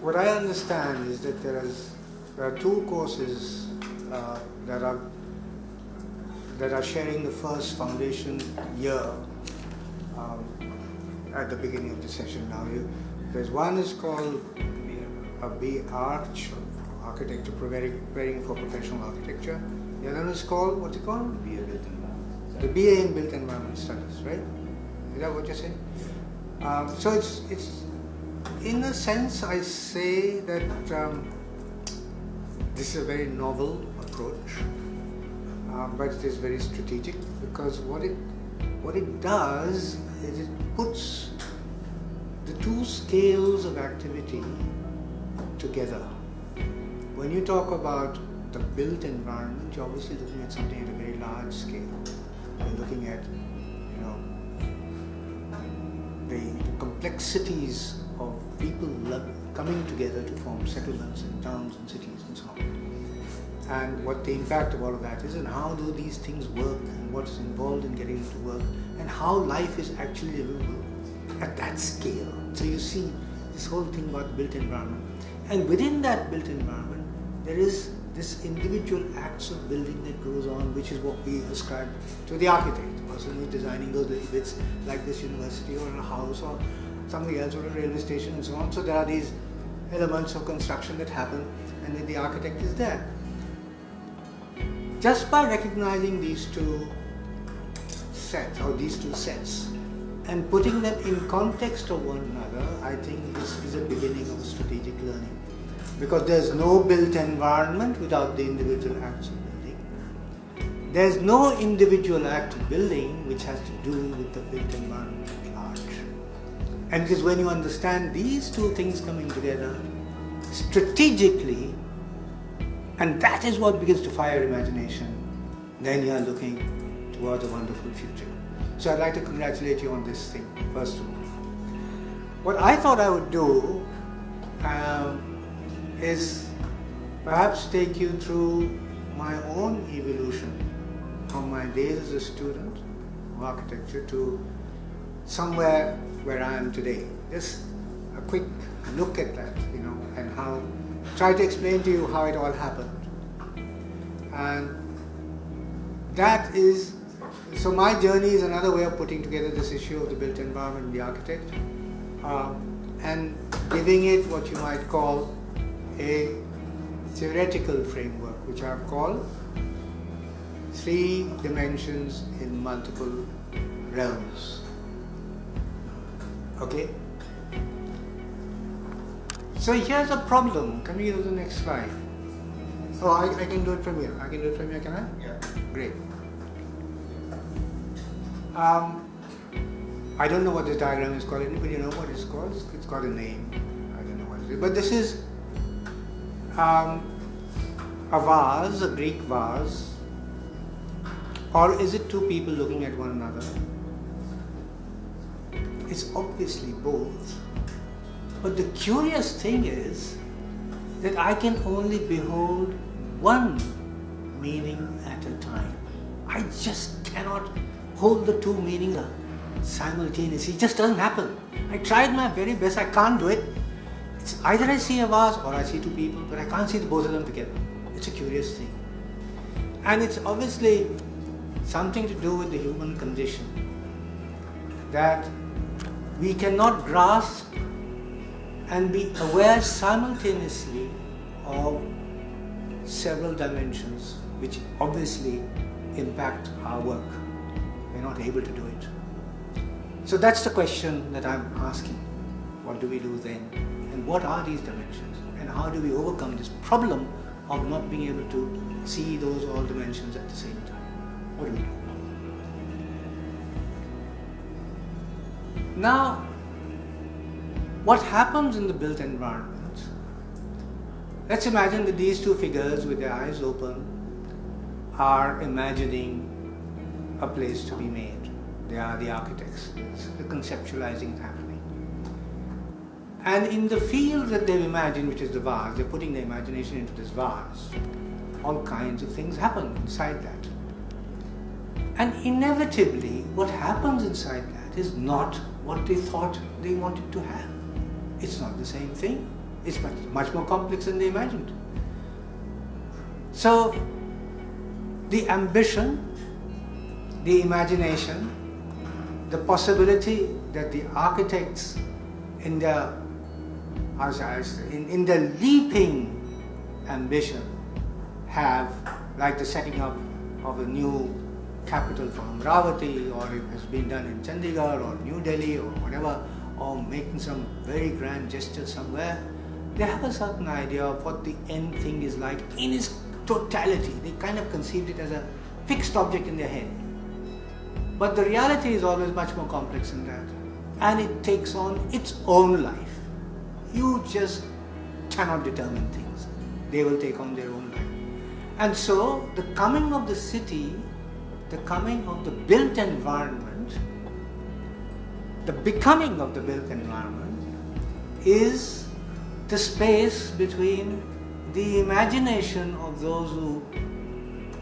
what I understand is that there are two courses that are sharing the first foundation year at the beginning of the session. Now, there's one is called a B Arch, Architecture, preparing for professional architecture. The other one is called, what's it called? The BA in Built Environment Studies, right? Is that what you're saying? So it's in a sense, I say that this is a very novel approach, but it is very strategic, because what it does is it puts the two scales of activity together. When you talk about the built environment, you're obviously looking at something at a very large scale. You're looking at, the complexities of people coming together to form settlements and towns and cities and so on. And what the impact of all of that is, and how do these things work, and what is involved in getting it to work, and how life is actually livable at that scale. So you see this whole thing about the built environment. And within that built environment, there is this individual acts of building that goes on, which is what we ascribe to the architect, the person who's designing those little bits like this university or a house or something else or a railway station and so on. So there are these elements of construction that happen, and then the architect is there. Just by recognizing these two sets and putting them in context of one another, I think this is a beginning of strategic learning. Because there's no built environment without the individual acts of building. There's no individual act of building which has to do with the built environment at large. And it is when you understand these two things coming together strategically, and that is what begins to fire imagination, then you are looking towards a wonderful future. So I'd like to congratulate you on this thing, first of all. What I thought I would do is perhaps take you through my own evolution from my days as a student of architecture to somewhere where I am today. Just a quick look at that, and how, try to explain to you how it all happened. And that is, so my journey is another way of putting together this issue of the built environment and the architect, and giving it what you might call a theoretical framework, which I've called 3 dimensions in multiple realms. Okay? So here's a problem. Can we go to the next slide? Oh, I can do it from here. I can do it from here, can I? Yeah. Great. I don't know what this diagram is called. Anybody know what it's called? It's got a name. I don't know what it is. But this is a vase, a Greek vase, or is it two people looking at one another? It's obviously both. But the curious thing is that I can only behold one meaning at a time. I just cannot hold the two meanings simultaneously. It just doesn't happen. I tried my very best. I can't do it. It's either I see a vase or I see two people, but I can't see the both of them together. It's a curious thing. And it's obviously something to do with the human condition, that we cannot grasp and be aware simultaneously of several dimensions which obviously impact our work. We're not able to do it. So that's the question that I'm asking. What do we do then? And what are these dimensions? And how do we overcome this problem of not being able to see those all dimensions at the same time? What do we do? Now, what happens in the built environment? Let's imagine that these two figures with their eyes open are imagining a place to be made. They are the architects. The conceptualizing is happening. And in the field that they've imagined, which is the vase, they're putting their imagination into this vase. All kinds of things happen inside that. And inevitably, what happens inside that is not what they thought they wanted to have. It's not the same thing. It's much more complex than they imagined. So, the ambition, the imagination, the possibility that the architects in their leaping ambition have, like the setting up of a new capital for Amravati, or it has been done in Chandigarh or New Delhi or whatever, or making some very grand gesture somewhere, they have a certain idea of what the end thing is like in its totality. They kind of conceived it as a fixed object in their head. But the reality is always much more complex than that. And it takes on its own life. You just cannot determine things. They will take on their own life. And so, the coming of the city, the coming of the built environment, the becoming of the built environment is the space between the imagination of those who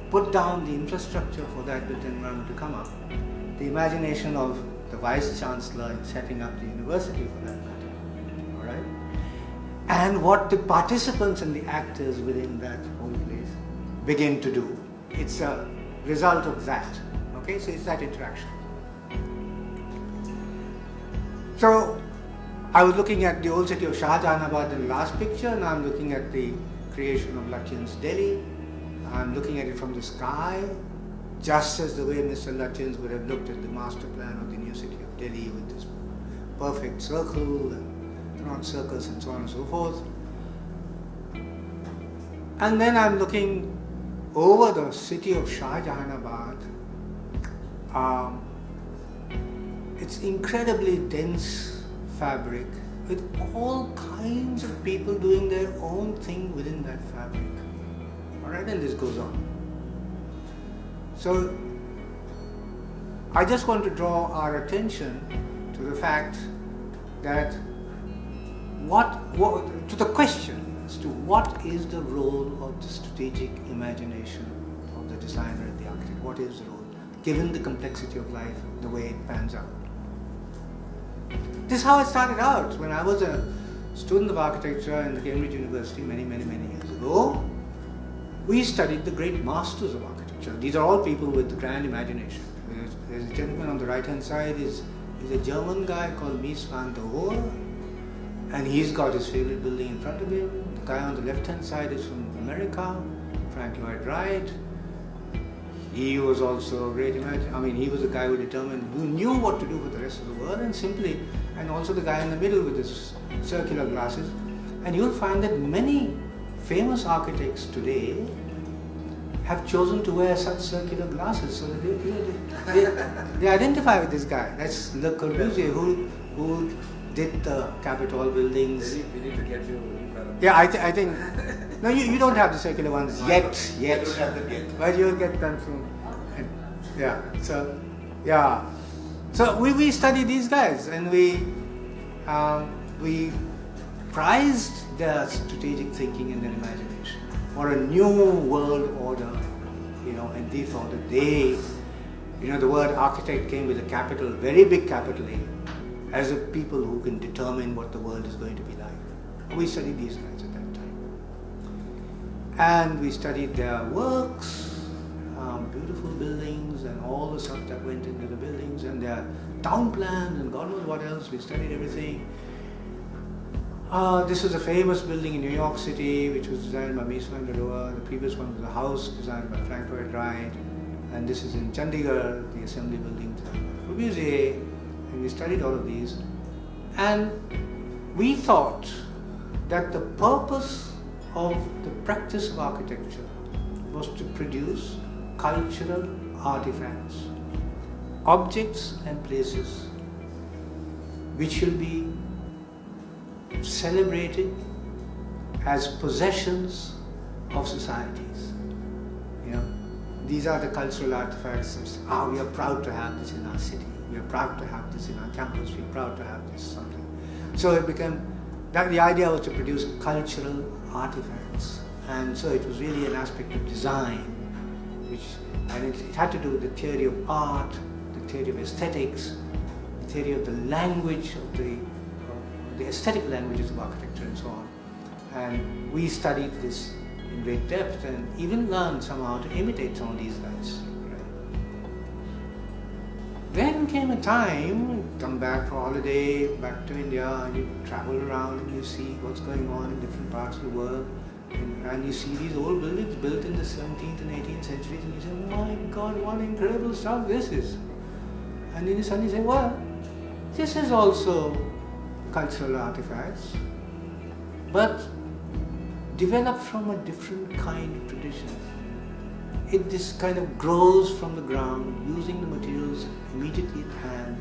put down the infrastructure for that built environment to come up, the imagination of the Vice Chancellor in setting up the university for that matter, all right? And what the participants and the actors within that whole place begin to do. It's a result of that, okay? So it's that interaction. So I was looking at the old city of Shahjahanabad in the last picture, and I'm looking at the creation of Lutjens Delhi. I'm looking at it from the sky, just as the way Mr. Lutjens would have looked at the master plan of the new city of Delhi with this perfect circle and round circles and so on and so forth. And then I'm looking over the city of Shahjahanabad. It's incredibly dense fabric with all kinds of people doing their own thing within that fabric. Alright, and this goes on. So, I just want to draw our attention to the fact that to the question as to what is the role of the strategic imagination of the designer and the architect. What is the role, given the complexity of life, the way it pans out. This is how it started out. When I was a student of architecture in the Cambridge University many years ago, we studied the great masters of architecture. These are all people with grand imagination. There's a gentleman on the right hand side, is a German guy called Mies van der Rohe, and he's got his favorite building in front of him. The guy on the left hand side is from America, Frank Lloyd Wright. He was also a great imaginer. I mean, he was the guy who knew what to do for the rest of the world, and also the guy in the middle with his circular glasses. And you'll find that many famous architects today have chosen to wear such circular glasses so that they identify with this guy. That's Le Corbusier who did the Capitol buildings. We need to get you. Yeah, I think. No, you don't have the circular ones yet. I don't have them yet. But you'll get them soon. Yeah. So, yeah. So we study these guys, and we prized their strategic thinking and their imagination for a new world order, and they thought that the word architect came with a capital, very big capital A, as a people who can determine what the world is going to be like. We studied these guys at that time. And we studied their works, beautiful buildings and all the stuff that went into the buildings, and their town plans and God knows what else. We studied everything. This was a famous building in New York City which was designed by Mies van der Rohe. The previous one was a house designed by Frank Lloyd Wright. And this is in Chandigarh, the assembly building designed by Corbusier. And we studied all of these. And we thought that the purpose of the practice of architecture was to produce cultural artifacts, objects and places which should be celebrated as possessions of societies. These are the cultural artifacts. We are proud to have this in our city. We are proud to have this in our campus. We are proud to have this something. So it became that the idea was to produce cultural artifacts, and so it was really an aspect of design, and it had to do with the theory of art, the theory of aesthetics, the theory of the language of the aesthetic languages of architecture and so on. And we studied this in great depth and even learned somehow to imitate some of these guys. Right? Then came a time, you come back for holiday, back to India, and you travel around and you see what's going on in different parts of the world. And you see these old buildings built in the 17th and 18th centuries, and you say, oh my God, what incredible stuff this is. And then you suddenly say, well, this is also cultural artifacts, but developed from a different kind of tradition. It just kind of grows from the ground, using the materials immediately at hand,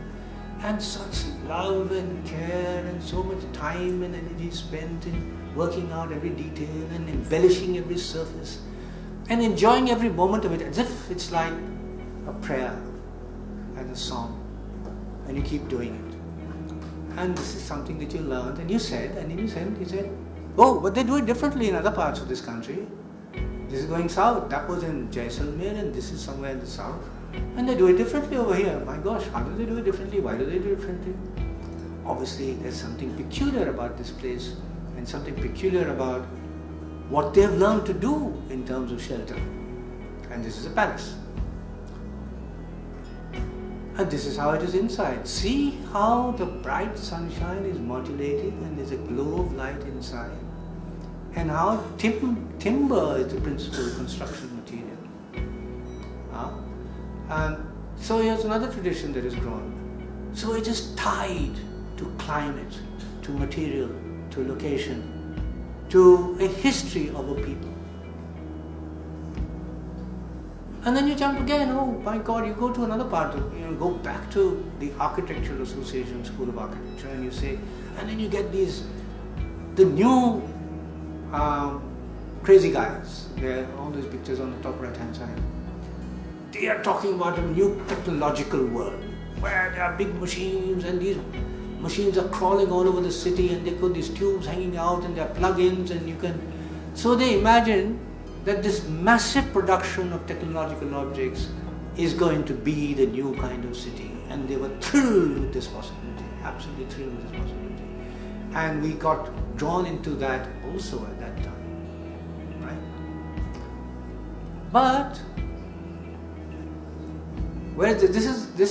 and such love and care and so much time and energy spent in working out every detail and embellishing every surface and enjoying every moment of it as if it's like a prayer and a song, and you keep doing it. And this is something that you learned, and you said, oh, but they do it differently in other parts of this country. This is going south, that was in JSAA, and this is somewhere in the south. And they do it differently over here. My gosh, how do they do it differently? Why do they do it differently? Obviously, there's something peculiar about this place and something peculiar about what they've learned to do in terms of shelter. And this is a palace. And this is how it is inside. See how the bright sunshine is modulated and there's a glow of light inside. And how timber is the principal construction material. And so here's another tradition that has grown. So it is tied to climate, to material, to location, to a history of a people. And then you jump again, oh my God, you go to another part, go back to the Architectural Association School of Architecture, and you say, and then you get the new crazy guys. There are all these pictures on the top right hand side. They are talking about a new technological world where there are big machines, and these machines are crawling all over the city, and they've got these tubes hanging out, and there are plug-ins, and you can. So they imagine that this massive production of technological objects is going to be the new kind of city, and they were thrilled with this possibility, absolutely thrilled with this possibility. And we got drawn into that also at that time, right? But this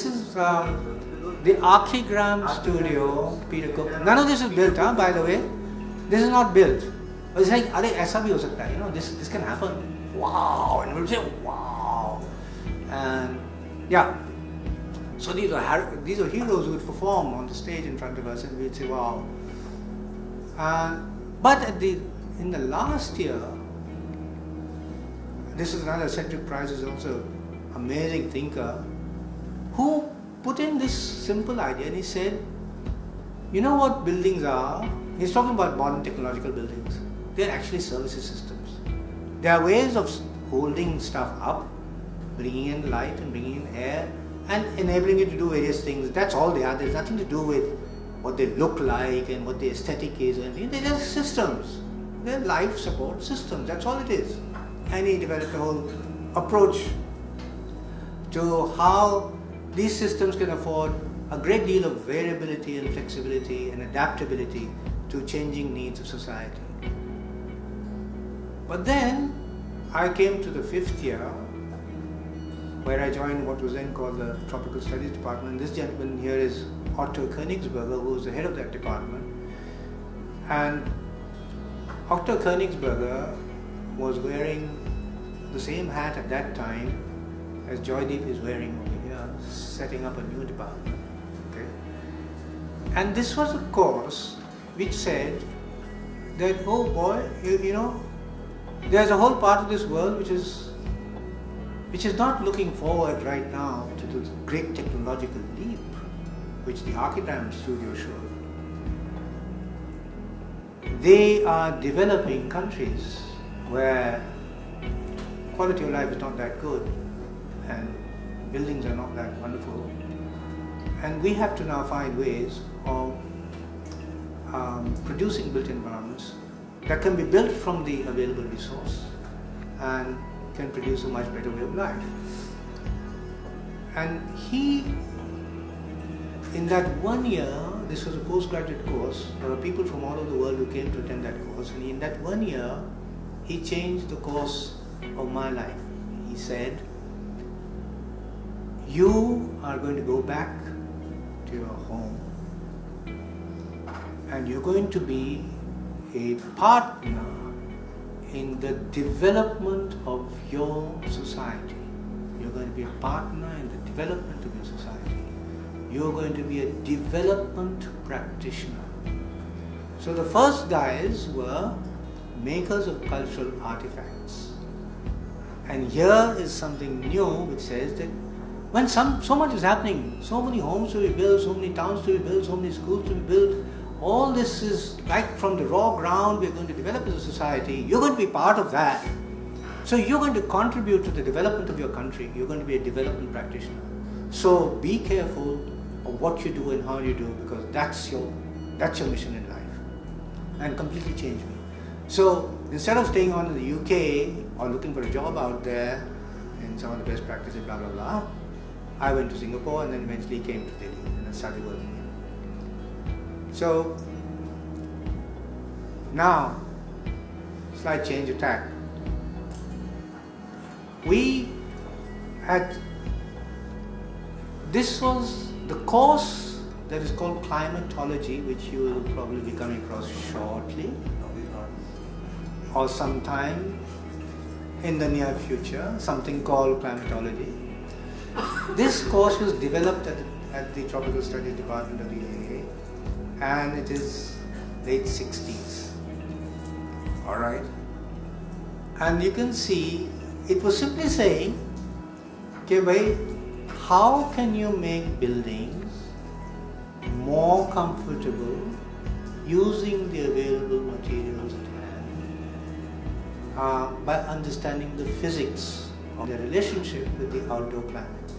is the Archigram Studio, Peter Cook. None of this is built, by the way. This is not built. But it's like, aisa bhi ho sakta hai, this can happen. Wow, and we'll say, wow. And yeah, so these are heroes who would perform on the stage in front of us, and we'd say, wow. But in the last year, this is another Cedric Price is also amazing thinker, who put in this simple idea, and he said, you know what buildings are? He's talking about modern technological buildings. They're actually services systems. They are ways of holding stuff up, bringing in light and bringing in air, and enabling it to do various things. That's all they are. There's nothing to do with what they look like and what the aesthetic is. And they're just systems. They're life support systems. That's all it is. And he developed a whole approach to how these systems can afford a great deal of variability and flexibility and adaptability to changing needs of society. But then I came to the 5th year, where I joined what was then called the Tropical Studies Department. This gentleman here is Otto Königsberger, who was the head of that department. And Otto Königsberger was wearing the same hat at that time as Joydeep is wearing over here, setting up a new department. Okay? And this was a course which said that, oh boy, there's a whole part of this world which is not looking forward right now to the great technological leap which the Archigram Studio showed. They are developing countries where quality of life is not that good and buildings are not that wonderful, and we have to now find ways of producing built environments that can be built from the available resource and can produce a much better way of life. And he, in that 1 year, this was a postgraduate course. There were people from all over the world who came to attend that course, and in that 1 year, he changed the course of my life. He said, you are going to go back to your home and you're going to be a partner in the development of your society. You're going to be a partner in the development of your society. You're going to be a development practitioner. So the first guys were makers of cultural artifacts. And here is something new which says that when so much is happening, so many homes to be built, so many towns to be built, so many schools to be built, all this is like from the raw ground we're going to develop as a society. You're going to be part of that. So you're going to contribute to the development of your country. You're going to be a development practitioner. So be careful of what you do and how you do, because that's your mission in life. And completely changed me. So instead of staying on in the UK or looking for a job out there in some of the best practices, blah blah blah, I went to Singapore and then eventually came to Delhi and I started working here. So now, slight change of tack. This was the course that is called climatology, which you will probably be coming across shortly or sometime in the near future, something called climatology. This course was developed at the Tropical Studies Department of the JSAA, and it is late 60s. Alright? And you can see it was simply saying, okay, wait, how can you make buildings more comfortable using the available materials at hand by understanding the physics of the relationship with the outdoor climate,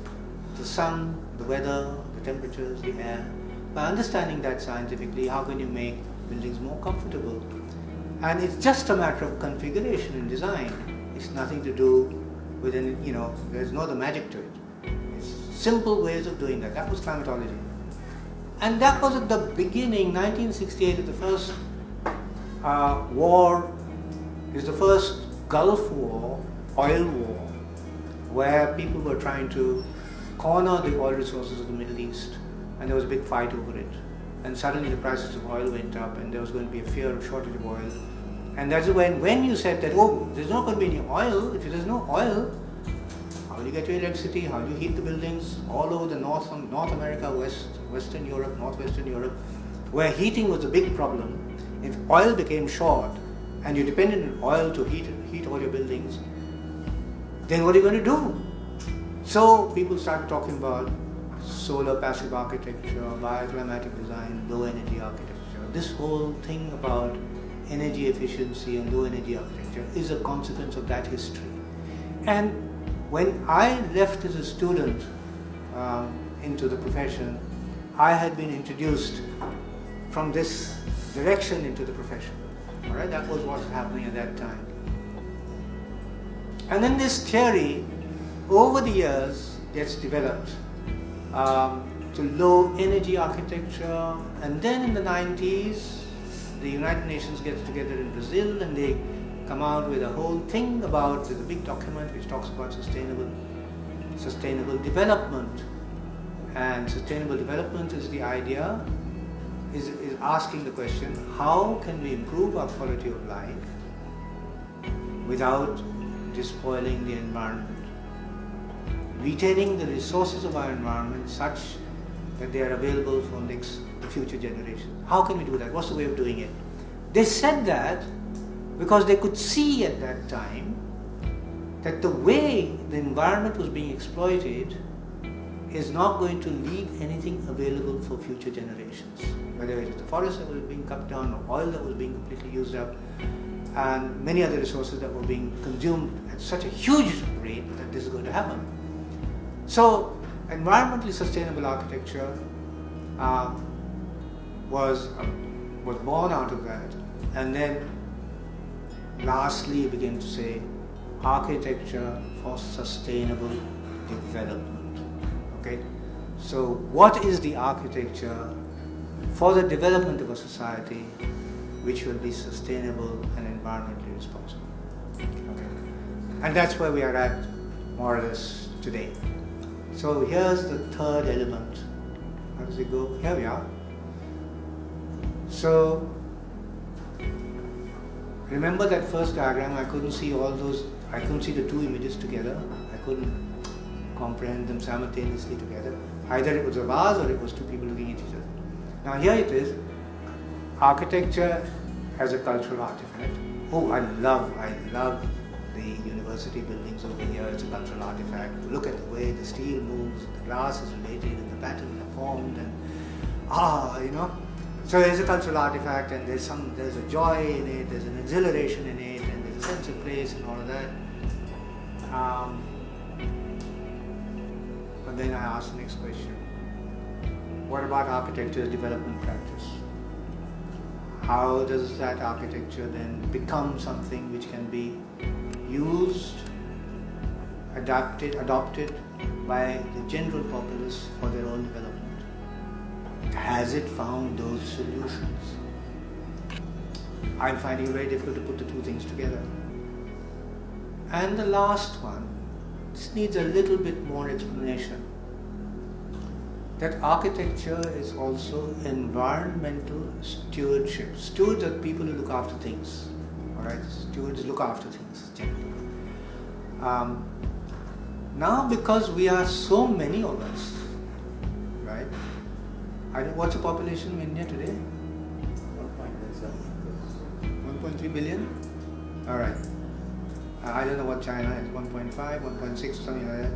the sun, the weather, the temperatures, the air. By understanding that scientifically, how can you make buildings more comfortable? And it's just a matter of configuration and design. It's nothing to do with any, there's no other magic to it. It's simple ways of doing that. That was climatology. And that was at the beginning, 1968, the first war, is the first Gulf War, oil war, where people were trying to corner the oil resources of the Middle East. And there was a big fight over it. And suddenly the prices of oil went up and there was going to be a fear of shortage of oil. And that's when you said that, oh, there's not going to be any oil. If there's no oil, how do you get your electricity? How do you heat the buildings all over the North America, Western Europe, Northwestern Europe, where heating was a big problem? If oil became short and you depended on oil to heat all your buildings, then what are you going to do? So people started talking about solar passive architecture, bioclimatic design, low energy architecture. This whole thing about energy efficiency and low energy architecture is a consequence of that history. And when I left as a student into the profession, I had been introduced from this direction into the profession. All right, that was what was happening at that time. And then this theory, over the years, gets developed to low energy architecture, and then in the 90s, the United Nations gets together in Brazil and they come out with a whole thing about, there's a big document which talks about sustainable development. And sustainable development is the idea, is asking the question, how can we improve our quality of life without despoiling the environment? Retaining the resources of our environment such that they are available for the future generations. How can we do that? What's the way of doing it? They said that because they could see at that time that the way the environment was being exploited is not going to leave anything available for future generations. Whether it is the forest that was being cut down or oil that was being completely used up and many other resources that were being consumed at such a huge rate that this is going to happen. So environmentally sustainable architecture was born out of that, and then lastly it began to say architecture for sustainable development. Okay, so what is the architecture for the development of a society which will be sustainable and environmentally responsible. Okay. And that's where we are at, more or less, today. So here's the third element. How does it go? Here we are. So remember that first diagram, I couldn't see the two images together. I couldn't comprehend them simultaneously together. Either it was a vase or it was two people looking at each other. Now here it is, architecture as a cultural artifact. Oh, I love the university buildings over here as a cultural artifact. Look at the way the steel moves, the glass is related and the patterns are formed and So there's a cultural artifact and there's a joy in it, there's an exhilaration in it, and there's a sense of place and all of that. But then I ask the next question. What about architecture's development practice? How does that architecture then become something which can be used, adopted by the general populace for their own development? Has it found those solutions? I'm finding it very difficult to put the two things together. And the last one, this needs a little bit more explanation. That architecture is also environmental stewardship. Stewards are people who look after things. Alright, stewards look after things generally. Now because we are so many of us, right? What's the population of India today? 1.3 billion? Alright. I don't know what China is, 1.5, 1.6, something like that.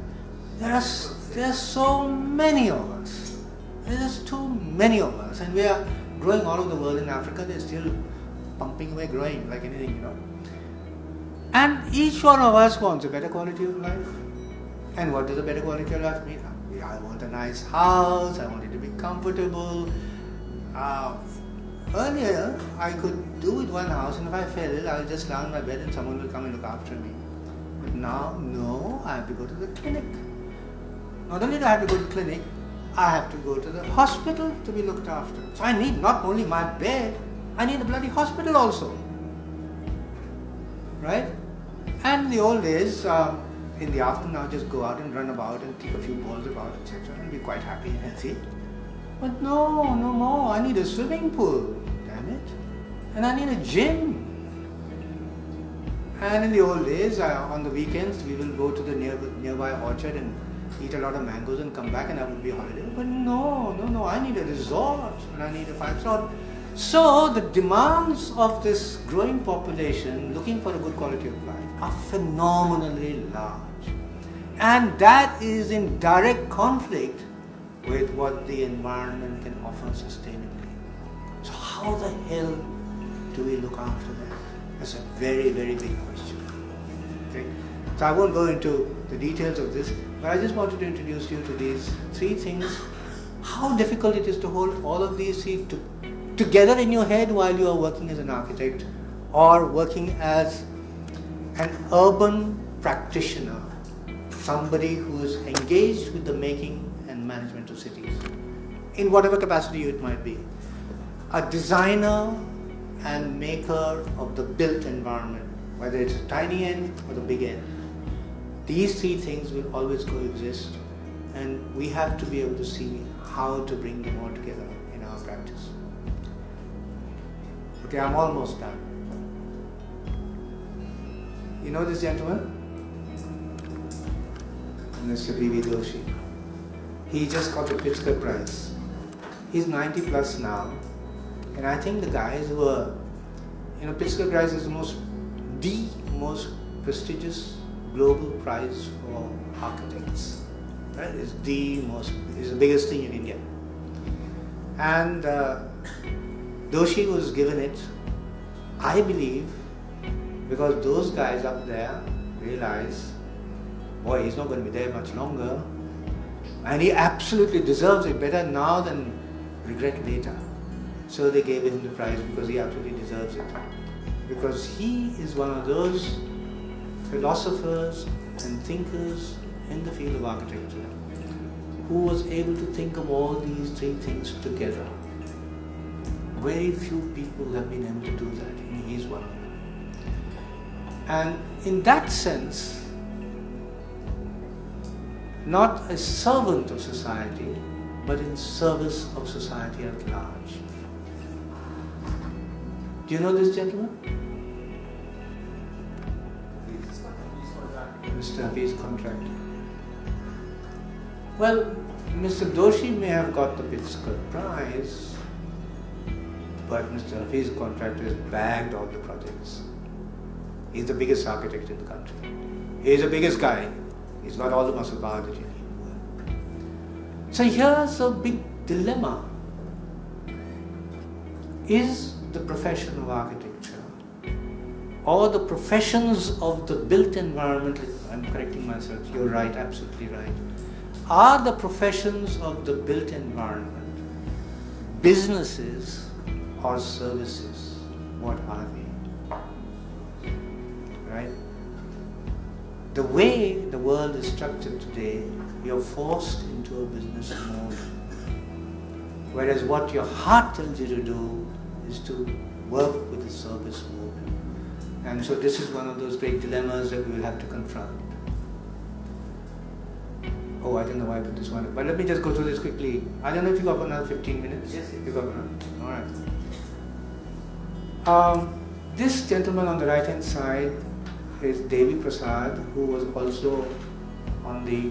There's so many of us. There's too many of us, and we are growing all over the world. In Africa, they're still pumping away, growing like anything, And each one of us wants a better quality of life. And what does a better quality of life mean? I want a nice house. I want it to be comfortable. Earlier, I could do with one house, and if I fell ill, I'll just lie on my bed and someone will come and look after me. But now, no, I have to go to the clinic. Not only do I have to go to the clinic, I have to go to the hospital to be looked after. So I need not only my bed, I need a bloody hospital also. Right? And in the old days, in the afternoon, I would just go out and run about and kick a few balls about, etc. and be quite happy and healthy. But no more. I need a swimming pool, damn it. And I need a gym. And in the old days, on the weekends, we will go to the nearby orchard and eat a lot of mangoes and come back and that would be a holiday. But no, I need a resort and I need a 5-star. So the demands of this growing population looking for a good quality of life are phenomenally large. And that is in direct conflict with what the environment can offer sustainably. So how the hell do we look after that? That's a very, very big question. Okay? So I won't go into the details of this, but I just wanted to introduce you to these three things. How difficult it is to hold all of these three together in your head while you are working as an architect or working as an urban practitioner, somebody who is engaged with the making and management of cities, in whatever capacity it might be. A designer and maker of the built environment, whether it's the tiny end or the big end. These three things will always coexist, and we have to be able to see how to bring them all together in our practice. Okay, I'm almost done. You know this gentleman? Mr. B.V. Doshi. He just got the Pritzker Prize. He's 90 plus now, and I think the guys who are, Pritzker Prize is the most prestigious global prize for architects. Right? It's the biggest thing you can get. And Doshi was given it, I believe, because those guys up there realize, boy, he's not going to be there much longer, and he absolutely deserves it, better now than regret later. So they gave him the prize because he absolutely deserves it. Because he is one of those philosophers and thinkers in the field of architecture who was able to think of all these three things together. Very few people have been able to do that, and he is one of them. And in that sense, not a servant of society, but in service of society at large. Do you know this gentleman? Mr. Hafiz contractor. Well, Mr. Doshi may have got the Pritzker Prize, but Mr. Hafiz contractor has bagged all the projects. He's the biggest architect in the country. He's the biggest guy. He's got all the muscle power that you need. So here's a big dilemma. Is the profession of architecture or the professions of the built environment, I'm correcting myself, you're right, absolutely right, are the professions of the built environment businesses or services? What are they? Right? The way the world is structured today, you're forced into a business mode. Whereas what your heart tells you to do is to work with the service mode. And so this is one of those great dilemmas that we will have to confront. Oh, I don't know why I put this one, but let me just go through this quickly. I don't know if you got another 15 minutes. Yes. You got another? All right. This gentleman on the right hand side is Devi Prasad, who was also on the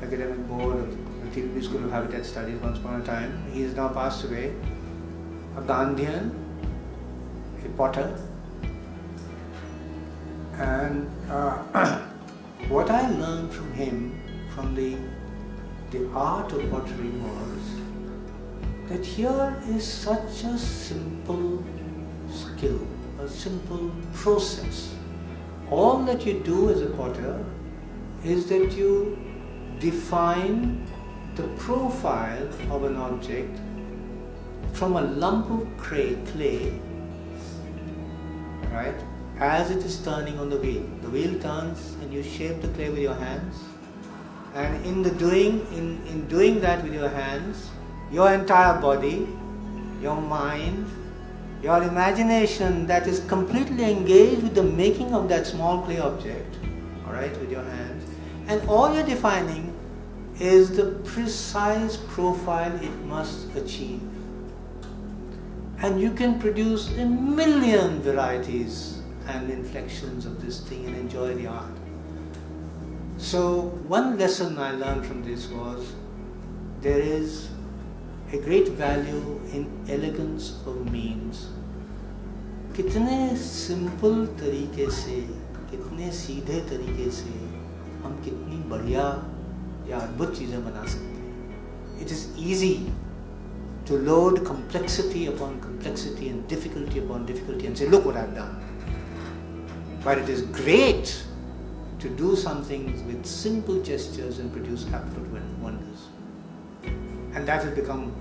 academic board of the TPP School of Habitat Studies once upon a time. He is now passed away. A Gandhian, a potter. And what I learned from him, from the art of pottery, was that here is such a simple skill, a simple process. All that you do as a potter is that you define the profile of an object from a lump of clay, right, as it is turning on the wheel. The wheel turns and you shape the clay with your hands, and in doing that with your hands, your entire body, your mind, your imagination that is completely engaged with the making of that small clay object, alright, with your hands, and all you're defining is the precise profile it must achieve. And you can produce a million varieties and inflections of this thing and enjoy the art. So one lesson I learned from this was there is a great value in elegance of means. कितने simple तरीके से, कितने सीधे तरीके से हम कितनी बढ़िया या अद्भुत चीज़ें बना सकते हैं. It is easy to load complexity upon complexity and difficulty upon difficulty and say, look what I've done. But it is great to do something with simple gestures and produce absolute wonders. And that has become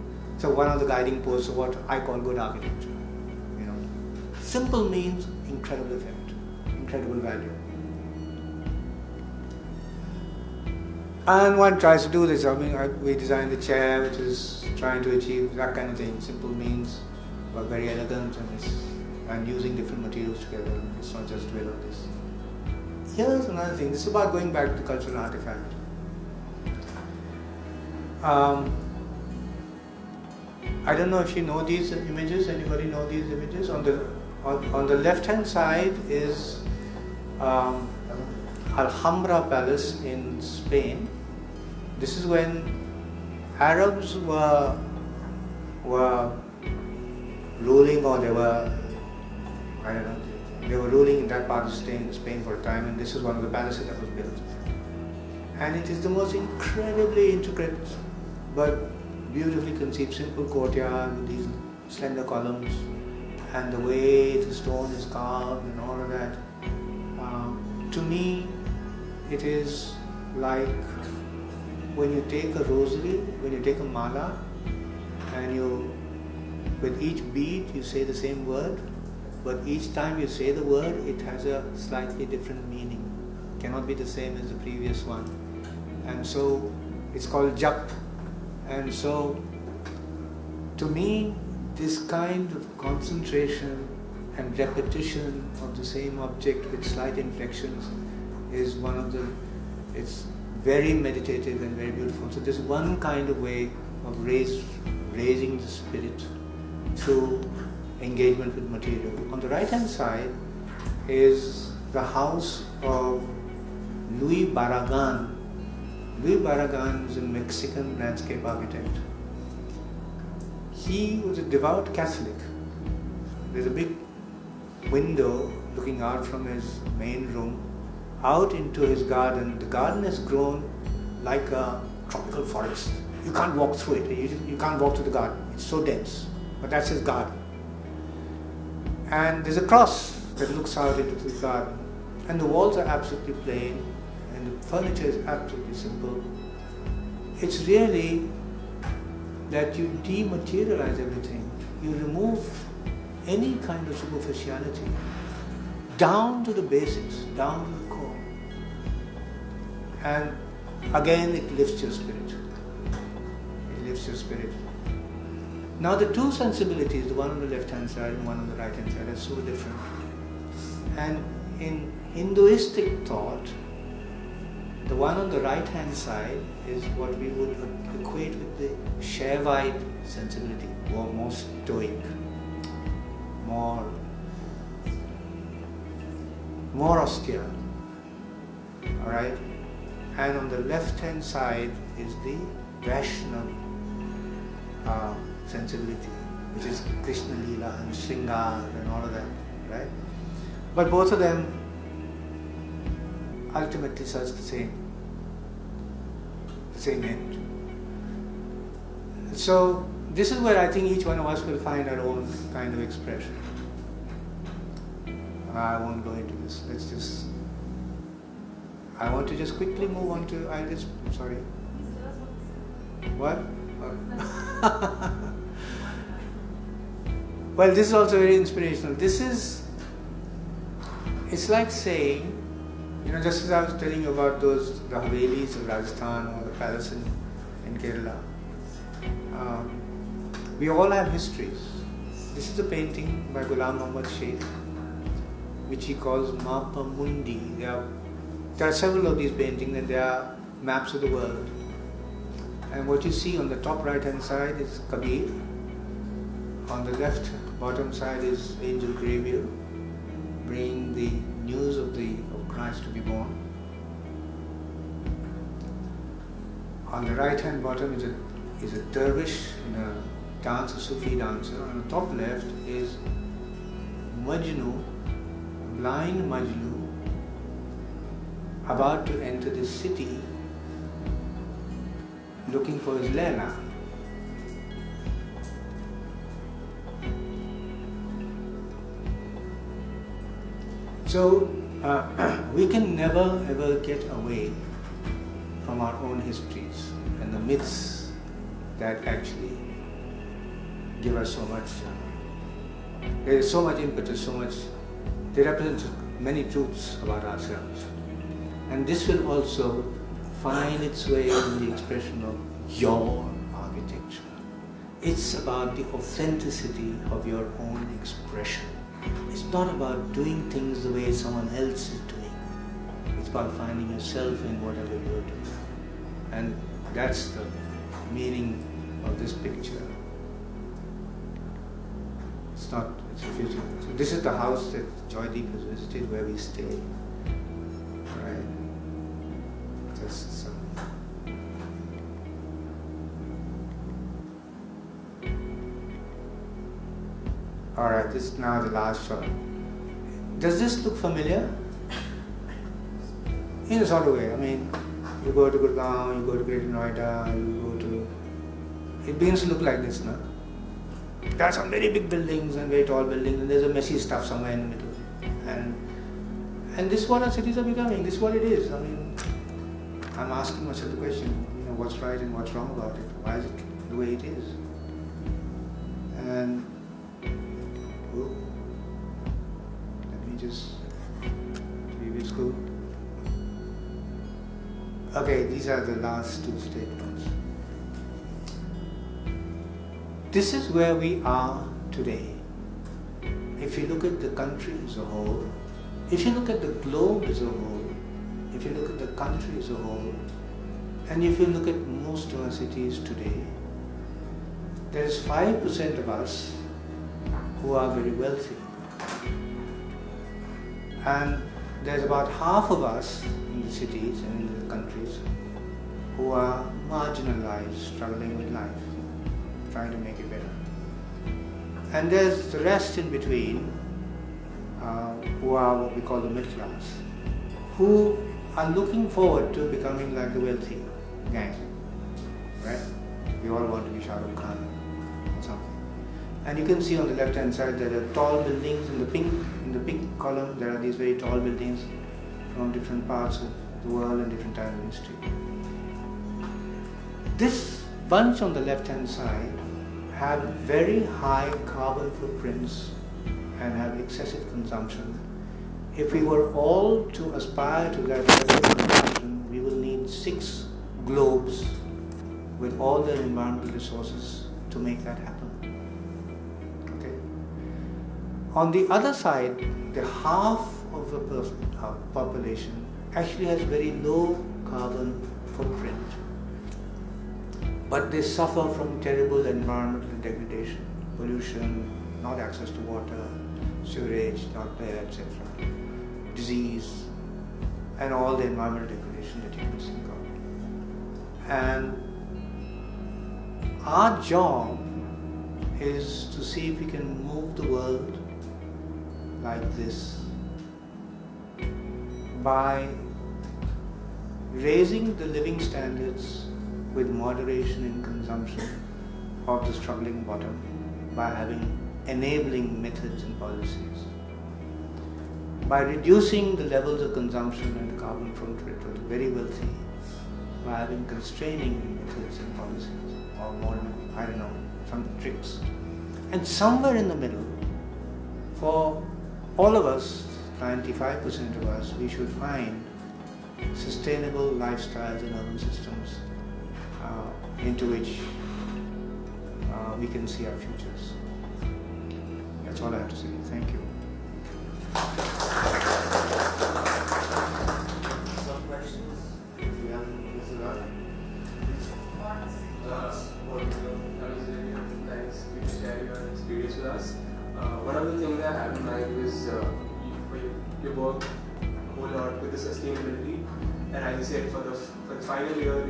one of the guiding posts of what I call good architecture. You know, simple means incredible effect, incredible value. And one tries to do this. I mean, we designed the chair, which is trying to achieve that kind of thing. Simple means, but very elegant, and using different materials together. It's not just dwell on this. Here's another thing. This is about going back to the cultural artifact. I don't know if you know these images. Anybody know these images? On the left-hand side is Alhambra Palace in Spain. This is when Arabs were ruling, or they were ruling in that part of Spain for a time, and this is one of the palaces that was built. And it is the most incredibly intricate but beautifully conceived simple courtyard with these slender columns, and the way the stone is carved and all of that. To me, it is like when you take a rosary, when you take a mala, and with each bead you say the same word, but each time you say the word, it has a slightly different meaning. It cannot be the same as the previous one. And so it's called jap. And so, to me, this kind of concentration and repetition of the same object with slight inflections is one of the, it's very meditative and very beautiful. So this is one kind of way of raising the spirit through engagement with material. On the right hand side is the house of Luis Barragan. Luis Barragan is a Mexican landscape architect. He was a devout Catholic. There's a big window looking out from his main room out into his garden. The garden has grown like a tropical forest. You can't walk through it. You can't walk through the garden. It's so dense. But that's his garden. And there's a cross that looks out into the garden. And the walls are absolutely plain. And the furniture is absolutely simple. It's really that you dematerialize everything. You remove any kind of superficiality down to the basics, down to the core. And again, it lifts your spirit. It lifts your spirit. Now the two sensibilities, the one on the left hand side and one on the right hand side, are so different. And in Hinduistic thought, the one on the right hand side is what we would equate with the Shaivite sensibility, or more stoic, more austere. Alright? And on the left hand side is the Vaishnava sensibility, which is Krishna Leela and Shringar and all of that. Right? But both of them ultimately serves the same end. So this is where I think each one of us will find our own kind of expression. I won't go into this. I want to just quickly move on to, sorry. What? Well, this is also very inspirational. It's like saying, just as I was telling you about the Havelis of Rajasthan or the palace in Kerala, we all have histories. This is a painting by Ghulam Muhammad Sheikh, which he calls Mapa Mundi. There are several of these paintings, and they are maps of the world. And what you see on the top right hand side is Kabir. On the left bottom side is Angel Gabriel, bringing the news of Christ to be born. On the right hand bottom is a dervish in a dance, a Sufi dancer. On the top left is Majnu, blind Majnu, about to enter the city looking for his Layla. So we can never ever get away from our own histories and the myths that actually give us so much. There is so much impetus, they represent many truths about ourselves. And this will also find its way in the expression of your architecture. It's about the authenticity of your own expression. It's not about doing things the way someone else is doing. It's about finding yourself in whatever you're doing. And that's the meaning of this picture. It's a future. So this is the house that Joydeep has visited, where we stay. Right? Just some. Alright, this is now the last shot. Does this look familiar? In a sort of way. I mean, you go to Gurgaon, you go to Greater Noida, it begins to look like this, no? There are some very big buildings and very tall buildings, and there's a messy stuff somewhere in the middle. And this is what our cities are becoming, this is what it is. I mean, I'm asking myself the question, what's right and what's wrong about it? Why is it the way it is? And let me just leave it school. Okay, these are the last two statements. This is where we are today, if you look at the country as a whole, if you look at the globe as a whole, if you look at the country as a whole, and if you look at most of our cities today, there is 5% of us who are very wealthy. And there's about half of us in the cities and in the countries who are marginalized, struggling with life, trying to make it better. And there's the rest in between, who are what we call the middle class, who are looking forward to becoming like the wealthy gang, right? We all want to be Shah Rukh Khan or something. And you can see on the left hand side there are tall buildings in the pink column. There are these very tall buildings from different parts of the world and different times in history. This bunch on the left hand side have very high carbon footprints and have excessive consumption. If we were all to aspire to that level of consumption, we will need 6 globes with all their environmental resources to make that happen. Okay. On the other side, the half of the population actually has very low carbon footprint, but they suffer from terrible environmental degradation, pollution, not access to water, sewage, not there, etc., disease, and all the environmental degradation that you can think of. And our job is to see if we can move the world like this by raising the living standards with moderation in consumption of the struggling bottom, by having enabling methods and policies, by reducing the levels of consumption and the carbon footprint of the very wealthy, by having constraining methods and policies, or more, I don't know, some tricks. And somewhere in the middle, for all of us, 95% of us, we should find sustainable lifestyles and urban systems into which we can see our futures. That's all I have to say. Thank you. Some questions? If you have Mr. Rana. Thanks for sharing your experience with us. One of the things I have in mind is you work a whole lot with the sustainability, and as you said, for the final year,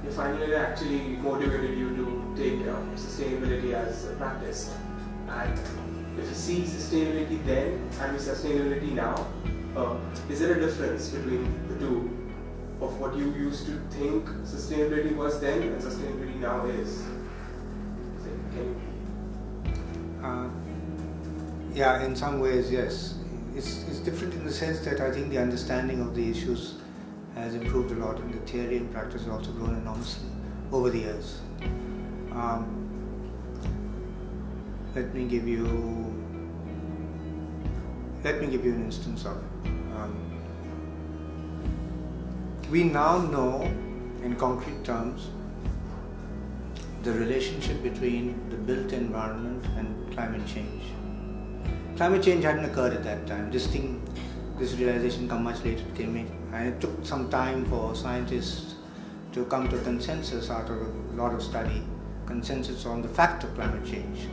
your final year actually motivated you to take sustainability as a practice. And if you see sustainability then and sustainability now, is there a difference between the two of what you used to think sustainability was then and sustainability now is? Yeah, in some ways, yes. It's different in the sense that I think the understanding of the issues has improved a lot, and the theory and practice has also grown enormously over the years. Let me give you an instance of it. We now know, in concrete terms, the relationship between the built environment and climate change. Climate change hadn't occurred at that time. This realization came much later. It came in, and it took some time for scientists to come to a consensus out of a lot of study, consensus on the fact of climate change,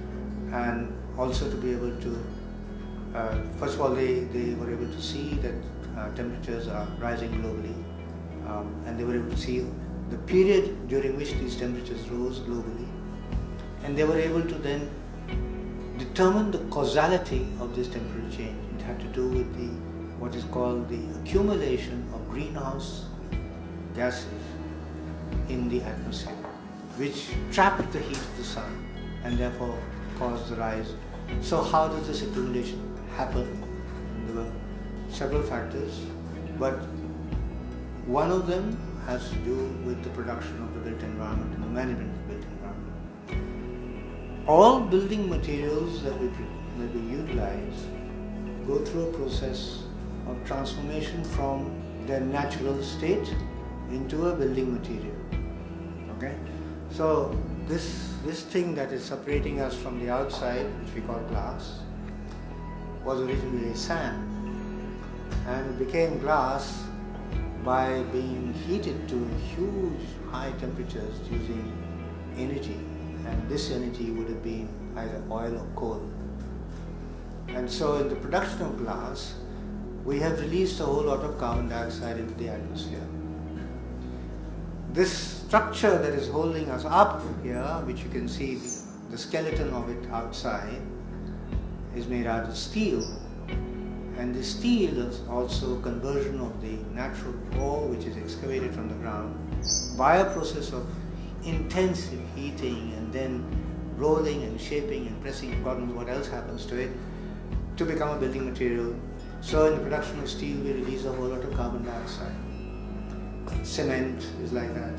and also to be able to, first of all, they were able to see that temperatures are rising globally, and they were able to see the period during which these temperatures rose globally, and they were able to then determine the causality of this temperature change. It had to do with what is called the accumulation of greenhouse gases in the atmosphere, which trapped the heat of the sun and therefore caused the rise. So how does this accumulation happen? There were several factors, but one of them has to do with the production of the built environment and the management of the built environment. All building materials that we utilize go through a process of transformation from their natural state into a building material. Okay? So this thing that is separating us from the outside, which we call glass, was originally sand, and it became glass by being heated to huge high temperatures using energy, and this energy would have been either oil or coal. And so in the production of glass, we have released a whole lot of carbon dioxide into the atmosphere. This structure that is holding us up here, which you can see the skeleton of it outside, is made out of steel. And the steel is also conversion of the natural ore which is excavated from the ground by a process of intensive heating and then rolling and shaping and pressing, God knows what else happens to it, to become a building material. So in the production of steel we release a whole lot of carbon dioxide. Cement is like that.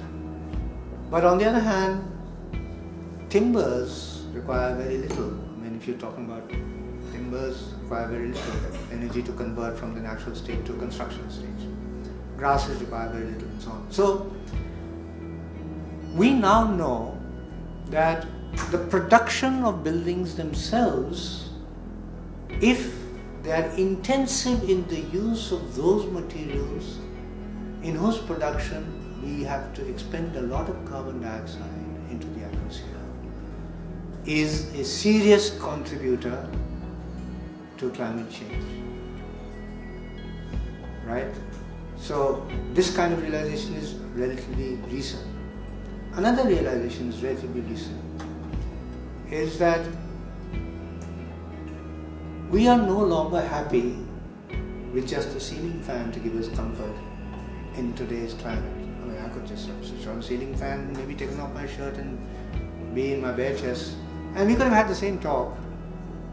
But on the other hand, timbers require very little. I mean, if you're talking about timbers, require very little energy to convert from the natural state to a construction stage. Grasses require very little and so on. So we now know that the production of buildings themselves, if they are intensive in the use of those materials in whose production we have to expend a lot of carbon dioxide into the atmosphere, is a serious contributor to climate change. Right? So this kind of realization is relatively recent. Another realization is relatively recent, is that we are no longer happy with just a ceiling fan to give us comfort in today's climate. I mean, I could just switch on a ceiling fan, maybe taking off my shirt and be in my bare chest, and we could have had the same talk,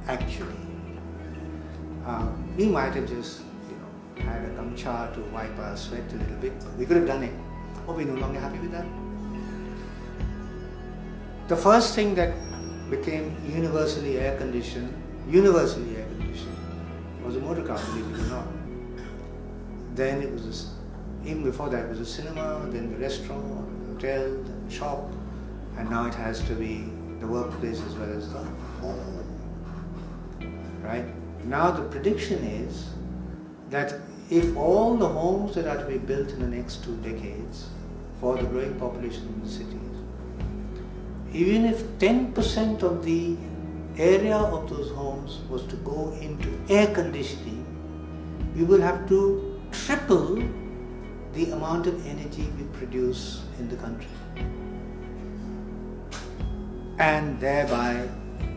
actually. We might have just, had a gamcha to wipe our sweat a little bit. We could have done it. Oh, we're no longer happy with that. The first thing that became universally air conditioned, was a motor car, believe it or not. Then it was, even before that, it was a cinema, then the restaurant, the hotel, the shop, and now it has to be the workplace as well as the home. Right? Now the prediction is that if all the homes that are to be built in the next 2 decades for the growing population in the cities, even if 10% of the area of those homes was to go into air conditioning, we will have to triple the amount of energy we produce in the country. And thereby,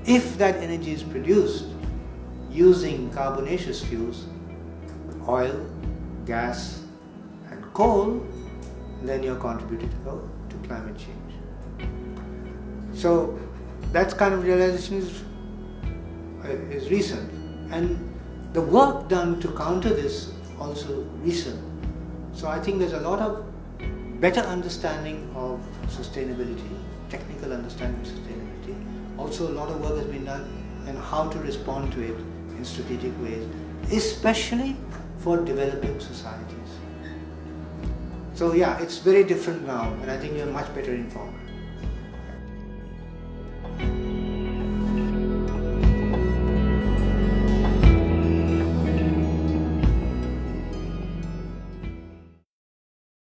if that energy is produced using carbonaceous fuels, oil, gas and coal, then you're contributing to climate change. So that kind of realization is recent, and the work done to counter this also recent. So I think there's a lot of better understanding of sustainability, technical understanding of sustainability. Also a lot of work has been done on how to respond to it in strategic ways, especially for developing societies. So yeah, it's very different now, and I think we are much better informed.